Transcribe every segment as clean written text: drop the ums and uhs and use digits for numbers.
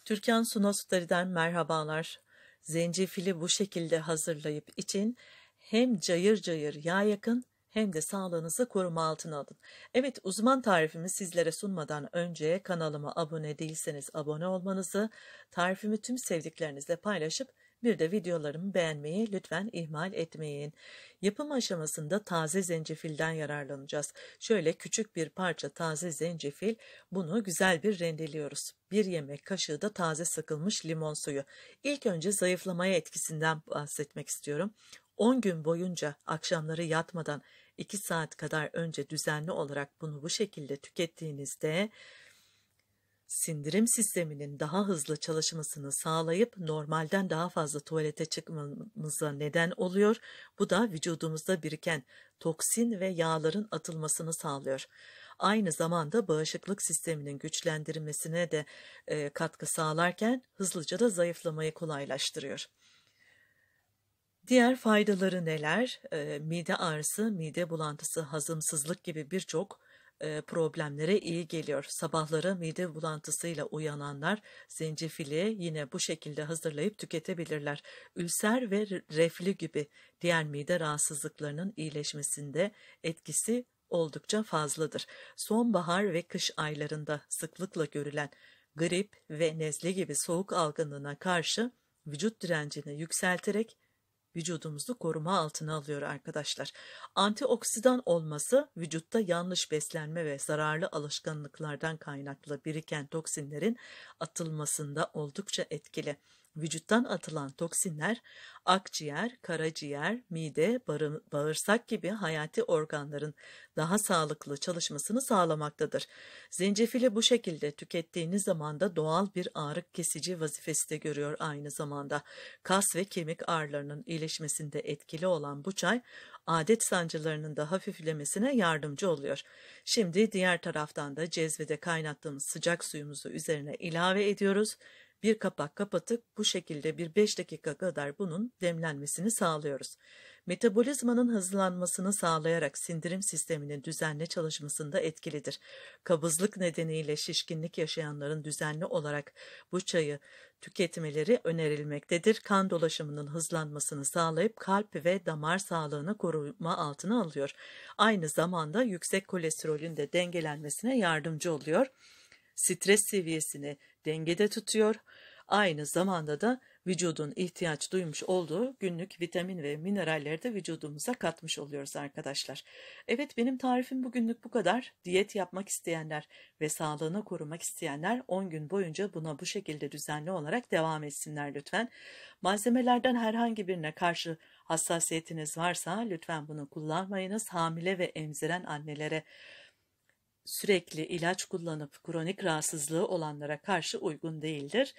Türkan Sunasutari'den merhabalar. Zencefili bu şekilde hazırlayıp için hem cayır cayır yağ yakın hem de sağlığınızı koruma altına alın. Evet, uzman tarifimi sizlere sunmadan önce kanalıma abone değilseniz abone olmanızı, tarifimi tüm sevdiklerinizle paylaşıp bir de videolarımı beğenmeyi lütfen ihmal etmeyin. Yapım aşamasında taze zencefilden yararlanacağız. Şöyle küçük bir parça taze zencefil, bunu güzel bir rendeliyoruz. Bir yemek kaşığı da taze sıkılmış limon suyu. İlk önce zayıflamaya etkisinden bahsetmek istiyorum. 10 gün boyunca akşamları yatmadan 2 saat kadar önce düzenli olarak bunu bu şekilde tükettiğinizde sindirim sisteminin daha hızlı çalışmasını sağlayıp normalden daha fazla tuvalete çıkmamıza neden oluyor. Bu da vücudumuzda biriken toksin ve yağların atılmasını sağlıyor. Aynı zamanda bağışıklık sisteminin güçlendirilmesine de katkı sağlarken hızlıca da zayıflamayı kolaylaştırıyor. Diğer faydaları neler? Mide ağrısı, mide bulantısı, hazımsızlık gibi birçok problemlere iyi geliyor. Sabahları mide bulantısıyla uyananlar zencefili yine bu şekilde hazırlayıp tüketebilirler. Ülser ve reflü gibi diğer mide rahatsızlıklarının iyileşmesinde etkisi oldukça fazladır. Sonbahar ve kış aylarında sıklıkla görülen grip ve nezle gibi soğuk algınlığına karşı vücut direncini yükselterek vücudumuzu koruma altına alıyor arkadaşlar. Antioksidan olması vücutta yanlış beslenme ve zararlı alışkanlıklardan kaynaklı biriken toksinlerin atılmasında oldukça etkili. Vücuttan atılan toksinler akciğer, karaciğer, mide, bağırsak gibi hayati organların daha sağlıklı çalışmasını sağlamaktadır. Zencefili bu şekilde tükettiğiniz zaman da doğal bir ağrı kesici vazifesi de görüyor aynı zamanda. Kas ve kemik ağrılarının iyileşmesinde etkili olan bu çay, adet sancılarının da hafiflemesine yardımcı oluyor. Şimdi diğer taraftan da cezvede kaynattığımız sıcak suyumuzu üzerine ilave ediyoruz. Bir kapak kapatıp bu şekilde bir 5 dakika kadar bunun demlenmesini sağlıyoruz. Metabolizmanın hızlanmasını sağlayarak sindirim sisteminin düzenli çalışmasında etkilidir. Kabızlık nedeniyle şişkinlik yaşayanların düzenli olarak bu çayı tüketmeleri önerilmektedir. Kan dolaşımının hızlanmasını sağlayıp kalp ve damar sağlığını koruma altına alıyor. Aynı zamanda yüksek kolesterolün de dengelenmesine yardımcı oluyor. Stres seviyesini dengede tutuyor. Aynı zamanda da vücudun ihtiyaç duymuş olduğu günlük vitamin ve mineralleri de vücudumuza katmış oluyoruz arkadaşlar. Evet, benim tarifim bugünlük bu kadar. Diyet yapmak isteyenler ve sağlığını korumak isteyenler 10 gün boyunca buna bu şekilde düzenli olarak devam etsinler lütfen. Malzemelerden herhangi birine karşı hassasiyetiniz varsa lütfen bunu kullanmayınız. Hamile ve emziren annelere, sürekli ilaç kullanıp kronik rahatsızlığı olanlara karşı uygun değildir.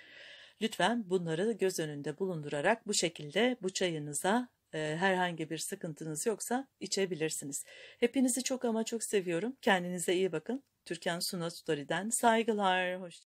Lütfen bunları göz önünde bulundurarak bu şekilde bu çayınıza herhangi bir sıkıntınız yoksa içebilirsiniz. Hepinizi çok ama çok seviyorum. Kendinize iyi bakın. Türkan Sunasutari'den saygılar.